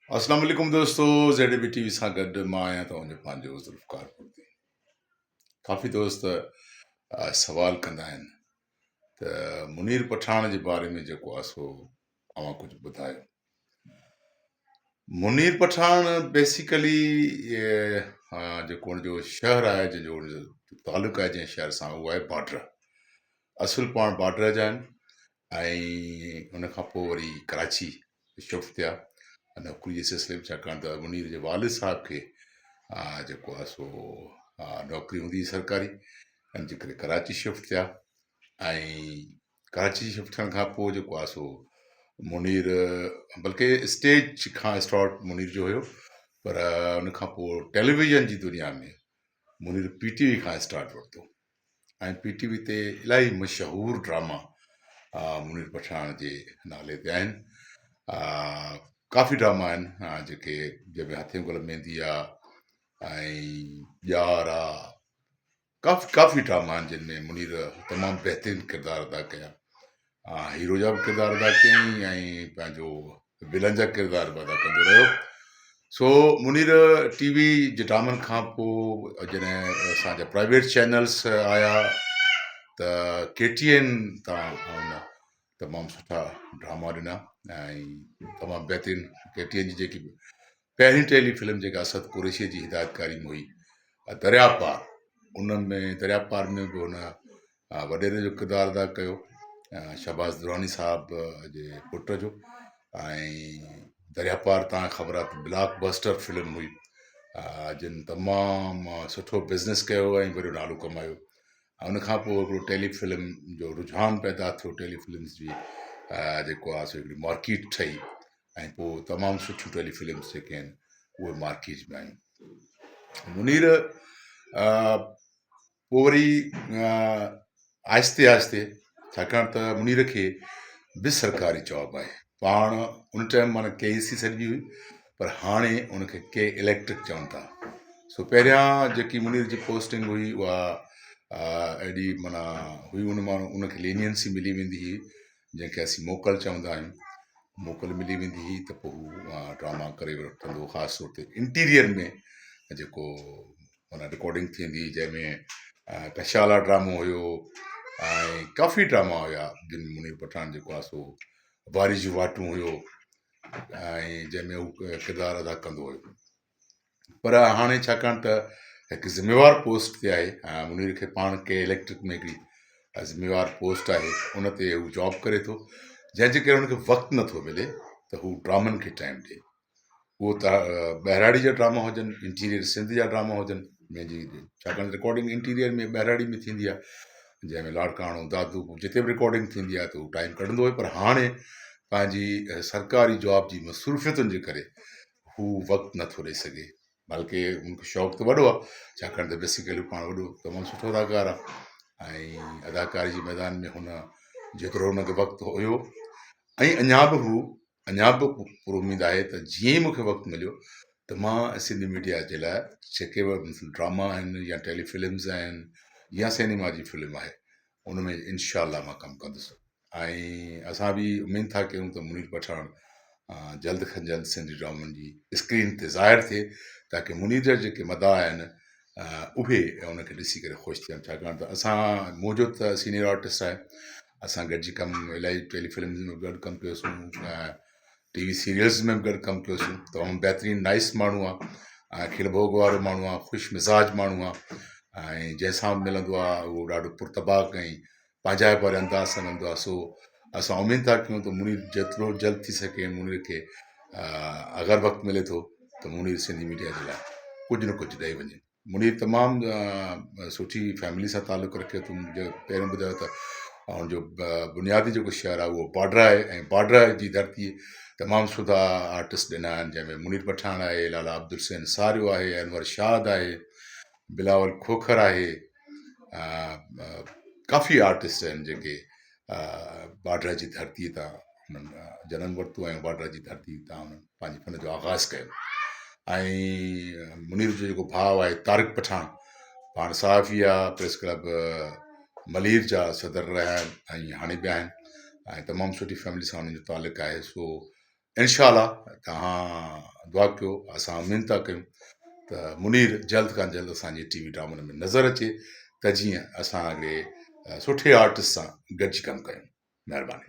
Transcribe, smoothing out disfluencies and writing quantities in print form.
अस्सलाम वालेकुम दोस्तों ZDB TV सां गॾु मां आहियां तव्हांजो पंहिंजो ज़ुल्फ़कार फूदी। काफ़ी दोस्त सवाल कंदा आहिनि त मुनीर पठान जे बारे में जेको आहे सो तव्हां कुझु ॿुधायो। मुनीर पठान बेसिकली जेको हुनजो शहर आहे जंहिंजो हुनजो तालुक़ु आहे जंहिं शहर सां उहो आहे बाड्रा। असुल पाण बाड्रा जा आहिनि ऐं हुन खां पोइ वरी कराची शिफ्ट थिया नौकरी जे सिलसिले में, छाकाणि त मुनीर जे वालिद साहब खे जेको आहे सो नौकरी हूंदी हुई सरकारी, हिन जे करे कराची शिफ्ट थिया ऐं कराची शिफ्ट थियण खां पोइ जेको आहे सो मुनीर बल्कि स्टेज खां स्टार्ट मुनीर जो हुयो, पर उन खां पोइ टेलीविज़न जी दुनिया में मुनीर PTV खां स्टार्ट वरितो ऐं PTV ते इलाही मशहूरु ड्रामा मुनीर पठान जे नाले ते आहिनि। काफ़ी ड्रामा आहिनि जेके जंहिंमें हथे गुल मेहंदी आहे ऐं यार आहे, काफ़ी ड्रामा आहिनि जिन में मुनीर तमामु बहितरीनु किरदार अदा कया। हीरो जा बि किरदार अदा कयईं ऐं पंहिंजो विलन जा किरदार बि अदा कंदो रहियो। सो मुनीर TV जे ड्रामनि खां पोइ जॾहिं असांजा प्राइवेट चैनल्स आया त KTN तां हुन तमामु सुठा ड्रामा ॾिना ऐं तमामु बहितरीनु KTN जी जेकी पहिरीं टेलीफिल्म जेका असद कुरैशीअ जी हिदायतकारी में हुई दरिया पार, उनमें दरिया पार में बि हुन वॾेरे जो किरदारु अदा कयो शहबाज़ दुरानी साहब जे पुट जो। ऐं दरिया पार तव्हांखे ख़बर आहे त ब्लॉक बस्टर फिल्म हुई जिन तमामु सुठो बिज़नेस कयो ऐं वॾो नालो कमायो। उनखां पोइ हिकिड़ो टेलीफिल्म जो रुझान पैदा थियो, टेलीफिल्म्स जी जेको आहे सो हिकिड़ी मार्केट ठही ऐं पोइ तमामु सुठियूं टेलीफिल्म्स जेके आहिनि उहे मार्केट में आहियूं। मुनीर पोइ वरी आहिस्ते आहिस्ते, छाकाणि त मुनीर खे बि सरकारी जॉब आहे, पाण उन टाइम माना KEC सॾी हुई, पर हाणे उनखे के इलेक्ट्रिक चवनि था। सो पहिरियां जेकी मुनीर जी पोस्टिंग हुई उहा एॾी माना हुई, उन मां उनखे लीनियंसी मिली वेंदी हुई जंहिंखे असीं मोकल चवंदा आहियूं। मोकल मिली वेंदी हुई त पोइ हू ड्रामा करे वठंदो, ख़ासि तौर ते इंटीरियर में जेको माना रिकॉर्डिंग थींदी जंहिंमें कशाला ड्रामो हुयो ऐं काफ़ी ड्रामा हुया जिन मुनीर पठान जेको आहे सो बारी जूं वाटूं हुयो ऐं जंहिंमें हू किरदारु अदा कंदो हुयो। पर हाणे छाकाणि त हिकु ज़िम्मेवार पोस्ट ते आहे, मुनीर खे पाण के इलेक्ट्रिक में हिकिड़ी ज़िम्मेवार पोस्ट आहे, उन ते हू जॉब करे थो, जंहिंजे करे हुनखे वक़्तु नथो मिले त हू ड्रामनि खे टाइम ॾिए। उहो त बहिराड़ी जा ड्रामा हुजनि, इंटीरियर सिंध जा ड्रामा हुजनि, मुंहिंजी छाकाणि रिकॉर्डिंग इंटीरियर में बहिराड़ी में थींदी आहे, जंहिंमें लाड़काणो दादू जिते बि रिकॉर्डिंग थींदी आहे त हू टाइम कढंदो हुओ। पर हाणे पंहिंजी सरकारी जॉब जी मसरूफ़ियतुनि जे करे हू वक़्तु नथो ॾेई सघे, बल्कि हुनखे शौक़ु त वॾो आहे, छाकाणि त बेसिकली पाण वॾो तमामु सुठो अदाकार आहे ऐं अदाकारी जे मैदान में हुन जेतिरो हुनखे वक़्तु हुयो ऐं अञा बि पूरो उमेदु आहे त जीअं ई मूंखे वक़्तु मिलियो त मां सिंधी मीडिया जे लाइ जेके बि ड्रामा आहिनि या टेलीफिल्म्स आहिनि या सिनेमा जी फिल्म आहे उनमें इंशाअल्लाह मां कमु कंदुसि। ऐं असां बि उमेदु था कयूं त मुनीर पठान जल्द खां जल्द सिंधी ड्रामनि जी स्क्रीन ते ज़ाहिर थिए, ताकी मुनीर जा जेके मदा आहिनि उहे उनखे ॾिसी करे ख़ुशि थियनि। छाकाणि त मुंहिंजो त सीनियर आर्टिस्ट आहे, असां गॾिजी कमु इलाही टेलीफिल्म्स में गॾु कमु कयोसीं, TV सीरियल्स में बि गॾु कमु कयोसीं। तमामु बहितरीनु नाइस माण्हू आहे, खिल भोग वारो माण्हू आहे, ख़ुशि मिज़ाज माण्हू आहे ऐं जंहिंसां बि मिलंदो आहे उहो ॾाढो पुरतबाक ऐं पंहिंजाइप वारे अंदाज़ सां मिलंदो आहे। सो असां उमेदु था कयूं त मुनीर जेतिरो जल्द थी सघे, मुनीर खे अगरि वक़्तु मिले थो त मुनीर सिंधी मीडिया जे लाइ कुझु न कुझु ॾेई वञे। मुनीर तमामु सुठी फैमिली सां तालुक़ु रखे थो। मुंहिंजो पहिरियों ॿुधायो त हुनजो बुनियादी जेको शहरु आहे उहो बाड्रा आहे ऐं बाड्रा जी धरती तमामु सुठा आर्टिस्ट ॾिना आहिनि, जंहिंमें मुनीर पठान आहे, लाला अब्दुल हुसैन सारियो आहे, अनवर शाद आहे, बिलावल खोखर आहे, काफ़ी आर्टिस्ट आहिनि जेके बाड्रा जी धरतीअ तां हुननि जनमु वरितो ऐं बाड्रा जी धरती तां हुननि पंहिंजे फन जो आगाज़ कयो। ऐं मुनीर जो जेको भाउ आहे तारिक पठान, पाण सहाफ़ी आहे, प्रेस क्लब मलीर जा सदर रहिया आहिनि ऐं हाणे बि आहिनि ऐं तमामु सुठी फैमिली सां हुननि जो तालुक़ु आहे। सो इनशा तव्हां दुआ कयो, असां उमेद था कयूं त मुनीर जल्द खां जल्द असांजे टीवी ड्रामनि में नज़र अचे, त जीअं असां अॻिले सुठे आर्टिस्ट सां गॾिजी कमु कयूं। महिरबानी।